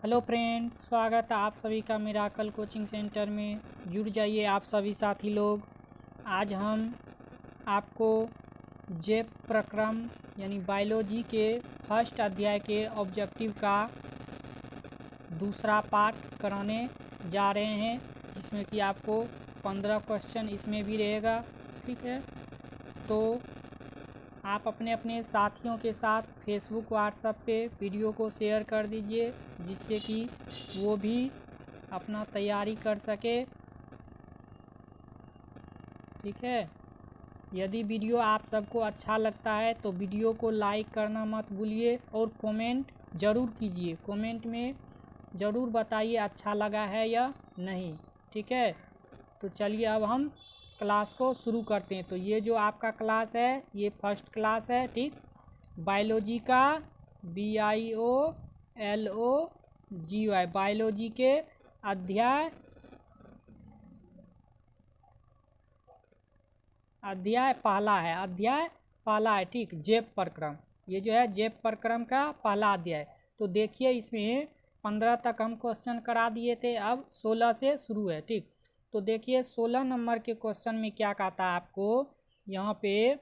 Hello friends, स्वागत है आप सभी का मिराकल कोचिंग सेंटर में। जुड़ जाइए आप सभी साथी लोग। आज हम आपको जैव प्रक्रम यानी बायोलॉजी के फर्स्ट अध्याय के ऑब्जेक्टिव का दूसरा पार्ट कराने जा रहे हैं, जिसमें कि आपको 15 क्वेश्चन इसमें भी रहेगा। ठीक है, तो आप अपने अपने साथियों के साथ फेसबुक व्हाट्सएप पे वीडियो को शेयर कर दीजिए, जिससे कि वो भी अपना तैयारी कर सके। ठीक है, यदि वीडियो आप सबको अच्छा लगता है तो वीडियो को लाइक करना मत भूलिए और कमेंट ज़रूर कीजिए। कमेंट में ज़रूर बताइए अच्छा लगा है या नहीं। ठीक है, तो चलिए अब हम क्लास को शुरू करते हैं। तो ये जो आपका क्लास है ये फर्स्ट क्लास है। ठीक, बायोलॉजी का BIOLOGY बायोलॉजी के अध्याय पहला है। ठीक, जैव प्रक्रम, ये जो है जैव प्रक्रम का पहला अध्याय। तो देखिए इसमें 15 तक हम क्वेश्चन करा दिए थे, अब 16 से शुरू है। ठीक, तो देखिए 16 नंबर के क्वेश्चन में क्या कहता है आपको। यहाँ पे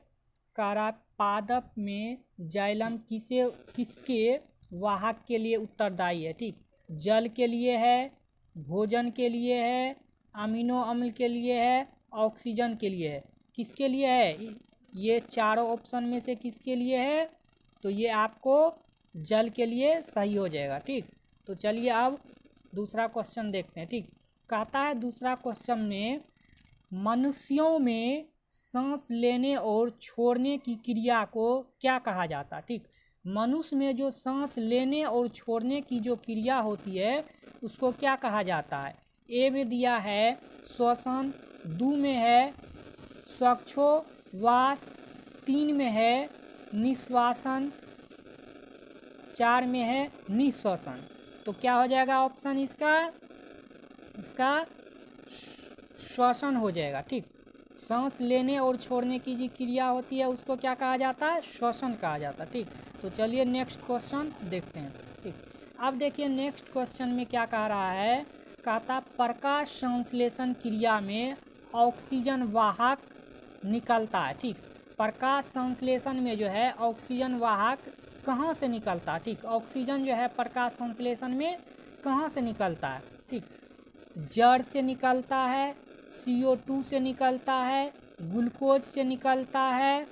कह रहा पादप में जाइलम किसके वाहक के लिए उत्तरदायी है। ठीक, जल के लिए है, भोजन के लिए है, अमीनो अम्ल के लिए है, ऑक्सीजन के लिए है। किसके लिए है? ये चारों ऑप्शन में से किसके लिए है? तो ये आपको जल के लिए सही हो जाएगा। ठीक, तो चलिए अब दूसरा क्वेश्चन देखते हैं। ठीक, कहता है दूसरा क्वेश्चन में मनुष्यों में सांस लेने और छोड़ने की क्रिया को क्या कहा जाता है। ठीक, मनुष्य में जो सांस लेने और छोड़ने की जो क्रिया होती है उसको क्या कहा जाता है। ए में दिया है श्वसन, दो में है श्वासोच्छ्वास, 3 में है निश्वासन, 4 में है निश्वसन। तो क्या हो जाएगा ऑप्शन इसका श्वसन हो जाएगा। ठीक, सांस लेने और छोड़ने की जो क्रिया होती है उसको क्या कहा जाता है? श्वसन कहा जाता है। ठीक, तो चलिए नेक्स्ट क्वेश्चन देखते हैं। ठीक, अब देखिए नेक्स्ट क्वेश्चन में क्या कह रहा है। कहता प्रकाश संश्लेषण क्रिया में ऑक्सीजन वाहक निकलता है। ठीक, प्रकाश संश्लेषण में जो है ऑक्सीजन वाहक कहाँ से निकलता है। ठीक, ऑक्सीजन जो है प्रकाश संश्लेषण में कहाँ से निकलता है। ठीक, जड़ से निकलता है, CO2 से निकलता है, ग्लूकोज से निकलता है,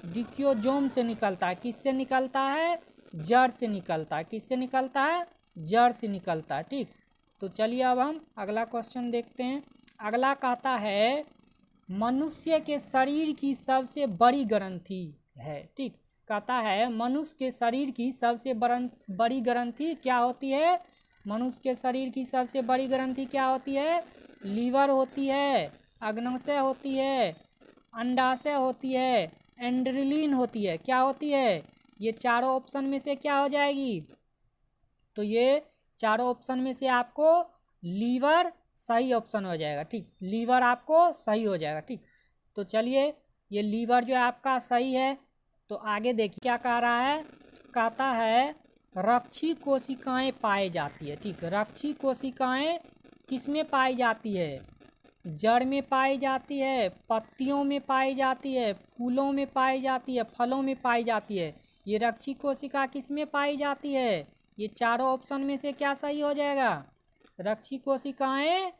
डिक्योजोम से निकलता है। किससे निकलता है? जड़ से निकलता है। किससे निकलता है? जड़ से निकलता है। ठीक, तो चलिए अब हम अगला क्वेश्चन देखते हैं। अगला कहता है मनुष्य के शरीर की सबसे बड़ी ग्रंथि है। ठीक, कहता है मनुष्य के शरीर की सबसे बड़ी ग्रंथि क्या होती है। मनुष्य के शरीर की सबसे बड़ी ग्रंथि क्या होती है? लीवर होती है, अग्नाशय होती है, अंडाशय होती है, एंड्रिलीन होती है। क्या होती है? ये चारों ऑप्शन में से क्या हो जाएगी? तो ये चारों ऑप्शन में से आपको लीवर सही ऑप्शन हो जाएगा। ठीक, लीवर आपको सही हो जाएगा। ठीक, तो चलिए ये लीवर जो है आपका सही है। तो आगे देखिए क्या कह रहा है। कहता है रक्षी कोशिकाएं पाई जाती है। ठीक, रक्षी कोशिकाएं किस में पाई जाती है? जड़ में पाई जाती है, पत्तियों में पाई जाती है, फूलों में पाई जाती है, फलों में पाई जाती है। ये रक्षी कोशिका किस में पाई जाती है? ये चारों ऑप्शन में से क्या सही हो जाएगा? रक्षी कोशिकाएं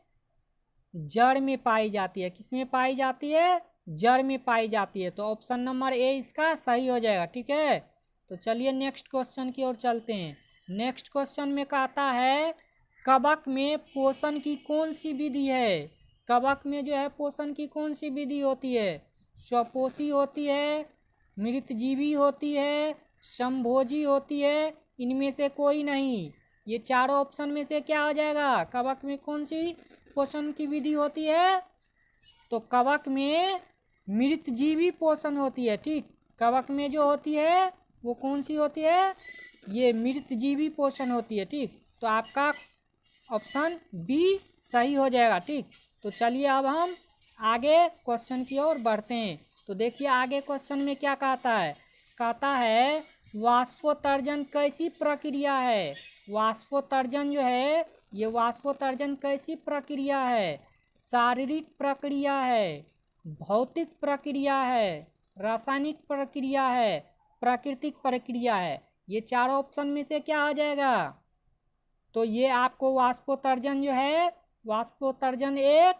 जड़ में पाई जाती है। किस में पाई जाती है? जड़ में पाई जाती है। तो ऑप्शन नंबर ए इसका सही हो जाएगा। ठीक है, तो चलिए नेक्स्ट क्वेश्चन की ओर चलते हैं। नेक्स्ट क्वेश्चन में कहता है कवक में पोषण की कौन सी विधि है। कवक में जो है पोषण की कौन सी विधि होती है? स्वपोषी होती है, मृतजीवी होती है, संभोजी होती है, इनमें से कोई नहीं। ये चारों ऑप्शन में से क्या हो जाएगा? कवक में कौन सी पोषण की विधि होती है? तो कवक में मृतजीवी पोषण होती है। ठीक, कवक में जो होती है वो कौन सी होती है? ये मृतजीवी पोषण होती है। ठीक, तो आपका ऑप्शन बी सही हो जाएगा। ठीक, तो चलिए अब हम आगे क्वेश्चन की ओर बढ़ते हैं। तो देखिए आगे क्वेश्चन में क्या कहता है। कहता है वाष्पोत्सर्जन कैसी प्रक्रिया है? वाष्पोत्सर्जन जो है, ये वाष्पोत्सर्जन कैसी प्रक्रिया है? शारीरिक प्रक्रिया है, भौतिक प्रक्रिया है, रासायनिक प्रक्रिया है, प्राकृतिक प्रक्रिया है। ये चारों ऑप्शन में से क्या आ जाएगा? तो ये आपको वाष्पोत्सर्जन जो है, वाष्पोत्सर्जन एक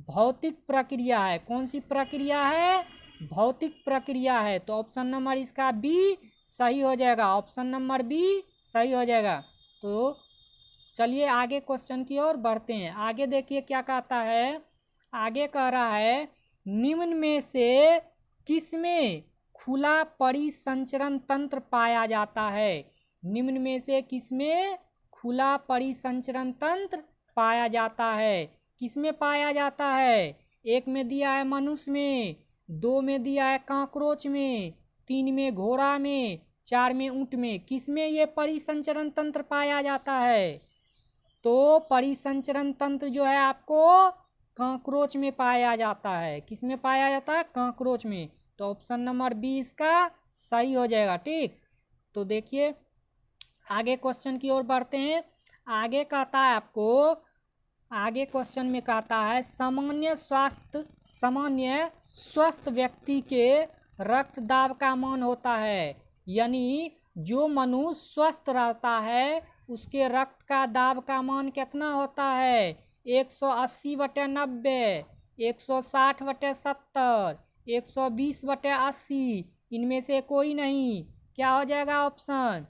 भौतिक प्रक्रिया है। कौन सी प्रक्रिया है? भौतिक प्रक्रिया है। तो ऑप्शन नंबर इसका बी सही हो जाएगा। ऑप्शन नंबर बी सही हो जाएगा। तो चलिए आगे क्वेश्चन की ओर बढ़ते हैं। आगे देखिए क्या कहता है। आगे कह रहा है निम्न में से किसमें खुला परिसंचरण तंत्र पाया जाता है? निम्न में से किसमें खुला परिसंचरण तंत्र पाया जाता है? किसमें पाया जाता है? एक में दिया है मनुष्य में, दो में दिया है काकरोच में, तीन में घोड़ा में, चार में ऊंट में। किसमें ये परिसंचरण तंत्र पाया जाता है? तो परिसंचरण तंत्र जो है आपको काकरोच में पाया जाता है। किसमें पाया जाता है? काकरोच में। तो ऑप्शन नंबर बी इसका सही हो जाएगा। ठीक, तो देखिए आगे क्वेश्चन की ओर बढ़ते हैं। आगे कहता है आपको, आगे क्वेश्चन में कहता है सामान्य स्वस्थ व्यक्ति के रक्त दाब का मान होता है। यानी जो मनुष्य स्वस्थ रहता है उसके रक्त का दाब का मान कितना होता है? 180/90, 160/70, 120/80। इनमें से कोई नहीं। क्या हो जाएगा ऑप्शन?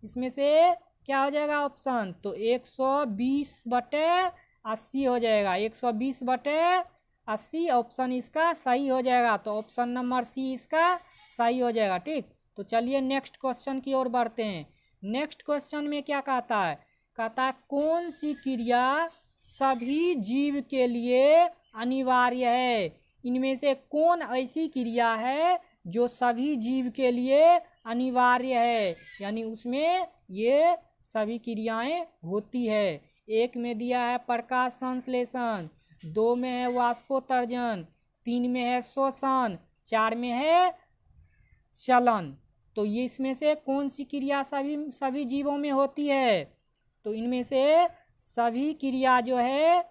इसमें से क्या हो जाएगा ऑप्शन? तो 120/80 हो जाएगा। 120/80 ऑप्शन इसका सही हो जाएगा। तो ऑप्शन नंबर सी इसका सही हो जाएगा। ठीक, तो चलिए नेक्स्ट क्वेश्चन की ओर बढ़ते हैं। नेक्स्ट क्वेश्चन में क्या कहता है? कहता है कौन सी क्रिया सभी जीव के लिए अनिवार्य है? इनमें से कौन ऐसी क्रिया है जो सभी जीव के लिए अनिवार्य है? यानी उसमें ये सभी क्रियाएं होती है। एक में दिया है प्रकाश संश्लेषण, दो में है वाष्पोत्सर्जन, तीन में है श्वसन, चार में है चलन। तो ये इसमें से कौन सी क्रिया सभी जीवों में होती है? तो इनमें से सभी क्रिया जो है,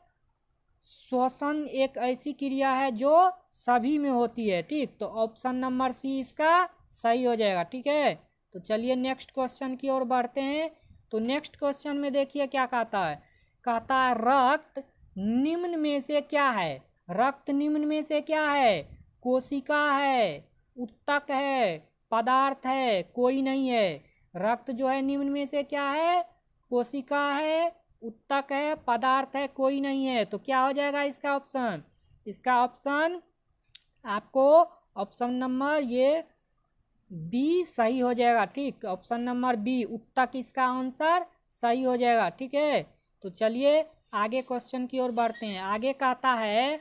श्वसन एक ऐसी क्रिया है जो सभी में होती है। ठीक, तो ऑप्शन नंबर सी इसका सही हो जाएगा। ठीक है, तो चलिए नेक्स्ट क्वेश्चन की ओर बढ़ते हैं। तो नेक्स्ट क्वेश्चन में देखिए क्या कहता है। कहता है रक्त निम्न में से क्या है? रक्त निम्न में से क्या है? कोशिका है, उत्तक है, पदार्थ है, कोई नहीं है। रक्त जो है निम्न में से क्या है? कोशिका है, उत्तक है, पदार्थ है, कोई नहीं है। तो क्या हो जाएगा इसका ऑप्शन? इसका ऑप्शन आपको ऑप्शन नंबर ये बी सही हो जाएगा। ठीक, ऑप्शन नंबर बी उत्तक इसका आंसर सही हो जाएगा। ठीक है, तो चलिए आगे क्वेश्चन की ओर बढ़ते हैं। आगे कहता है,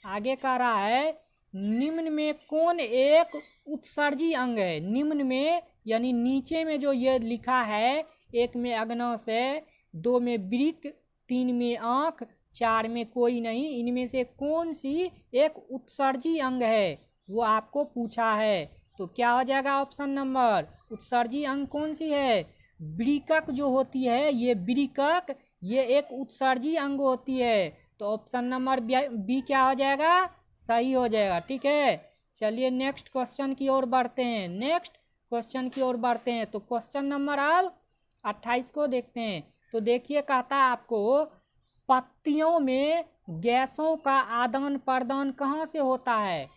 आगे कह रहा है निम्न में कौन एक उत्सर्जी अंग है? निम्न में यानी नीचे में जो ये लिखा है, एक में अग्नाशय है, दो में वृक्क, तीन में आँख, चार में कोई नहीं। इनमें से कौन सी एक उत्सर्जी अंग है वो आपको पूछा है। तो क्या हो जाएगा ऑप्शन नंबर? उत्सर्जी अंग कौन सी है? वृक्क जो होती है, ये वृक्क ये एक उत्सर्जी अंग होती है। तो ऑप्शन नंबर बी क्या हो जाएगा? सही हो जाएगा। ठीक है, चलिए नेक्स्ट क्वेश्चन की ओर बढ़ते हैं। नेक्स्ट क्वेश्चन की ओर बढ़ते हैं। तो क्वेश्चन नंबर अब 28 को देखते हैं। तो देखिए कहता है आपको पत्तियों में गैसों का आदान प्रदान कहाँ से होता है?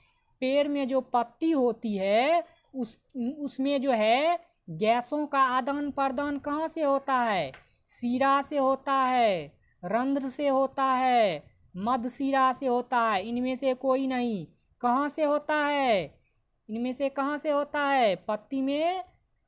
पेड़ में जो पत्ती होती है उसमें जो है गैसों का आदान प्रदान कहाँ से होता है? सीरा से होता है, रंध्र से होता है, मध्य सीरा से होता है। इनमें से कोई नहीं। कहाँ से होता है? इनमें से कहाँ से होता है पत्ती में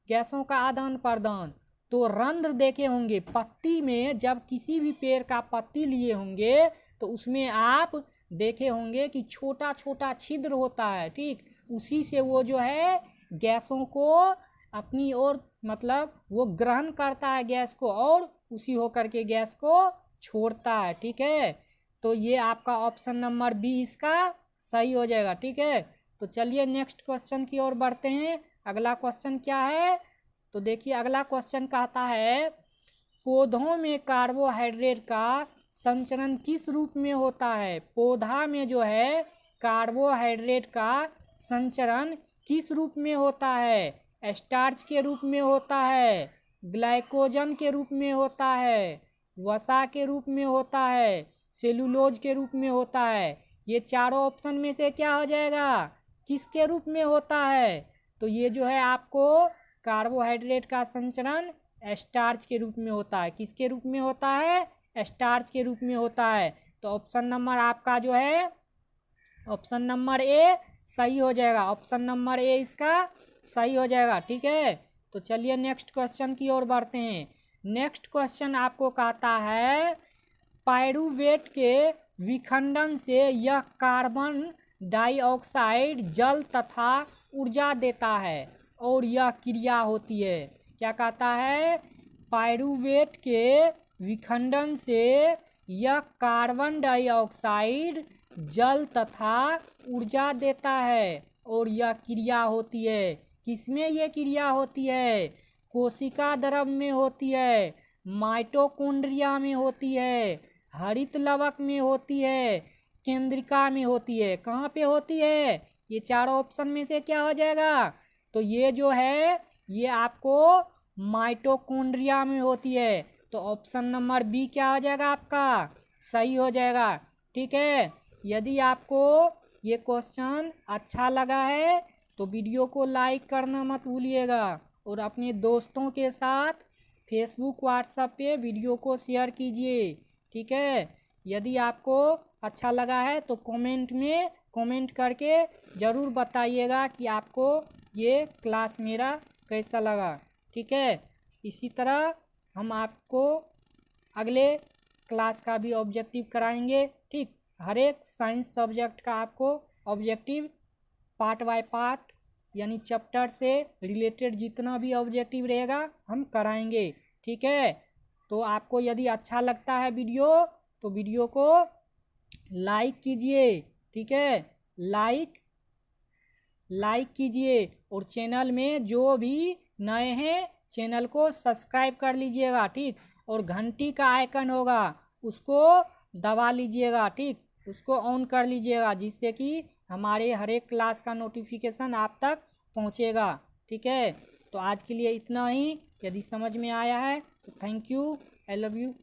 गैसों का आदान प्रदान? तो रंध्र देखे होंगे पत्ती में, जब किसी भी पेड़ का पत्ती लिए होंगे तो उसमें आप देखे होंगे कि छोटा छोटा छिद्र होता है। ठीक, उसी से वो जो है गैसों को अपनी ओर मतलब वो ग्रहण करता है गैस को, और उसी होकर के गैस को छोड़ता है। ठीक है, तो ये आपका ऑप्शन नंबर बी इसका सही हो जाएगा। ठीक है, तो चलिए नेक्स्ट क्वेश्चन की ओर बढ़ते हैं। अगला क्वेश्चन क्या है? तो देखिए अगला क्वेश्चन कहता है पौधों में कार्बोहाइड्रेट का संचरण किस रूप में होता है। पौधा में जो है कार्बोहाइड्रेट का संचरण किस रूप में होता है। स्टार्च के रूप में होता है, ग्लाइकोजन के रूप में होता है, वसा के रूप में होता है, सेलुलोज के रूप में होता है। ये चारों ऑप्शन में से क्या हो जाएगा, किसके रूप में होता है। तो ये जो है आपको कार्बोहाइड्रेट का संचरण स्टार्च के रूप में होता है। किसके रूप में होता है, स्टार्च के रूप में होता है। तो ऑप्शन नंबर आपका जो है ऑप्शन नंबर ए सही हो जाएगा। ऑप्शन नंबर ए इसका सही हो जाएगा। ठीक है, तो चलिए नेक्स्ट क्वेश्चन की ओर बढ़ते हैं। नेक्स्ट क्वेश्चन आपको कहता है पाइरूवेट के विखंडन से यह कार्बन डाइऑक्साइड जल तथा ऊर्जा देता है और यह क्रिया होती है। क्या कहता है, पाइरूवेट के विखंडन से यह कार्बन डाइऑक्साइड जल तथा ऊर्जा देता है और यह क्रिया होती है। किसमें यह क्रिया होती है, कोशिका द्रव में होती है, माइटोकॉन्ड्रिया में होती है, हरित लवक में होती है, केंद्रिका में होती है। कहाँ पे होती है, ये चारों ऑप्शन में से क्या हो जाएगा। तो ये जो है ये आपको माइटोकॉन्ड्रिया में होती है। तो ऑप्शन नंबर बी क्या हो जाएगा आपका, सही हो जाएगा। ठीक है, यदि आपको ये क्वेश्चन अच्छा लगा है तो वीडियो को लाइक करना मत भूलिएगा और अपने दोस्तों के साथ फेसबुक व्हाट्सएप पे वीडियो को शेयर कीजिए। ठीक है, यदि आपको अच्छा लगा है तो कमेंट में कमेंट करके ज़रूर बताइएगा कि आपको ये क्लास मेरा कैसा लगा। ठीक है, इसी तरह हम आपको अगले क्लास का भी ऑब्जेक्टिव कराएंगे। ठीक, हर एक साइंस सब्जेक्ट का आपको ऑब्जेक्टिव पार्ट बाय पार्ट यानी चैप्टर से रिलेटेड जितना भी ऑब्जेक्टिव रहेगा हम कराएंगे। ठीक है, तो आपको यदि अच्छा लगता है वीडियो तो वीडियो को लाइक कीजिए। ठीक है, लाइक कीजिए और चैनल में जो भी नए हैं चैनल को सब्सक्राइब कर लीजिएगा। ठीक, और घंटी का आइकन होगा उसको दबा लीजिएगा। ठीक, उसको ऑन कर लीजिएगा जिससे कि हमारे हर एक क्लास का नोटिफिकेशन आप तक पहुंचेगा। ठीक है, तो आज के लिए इतना ही। यदि समझ में आया है तो thank you, I love you.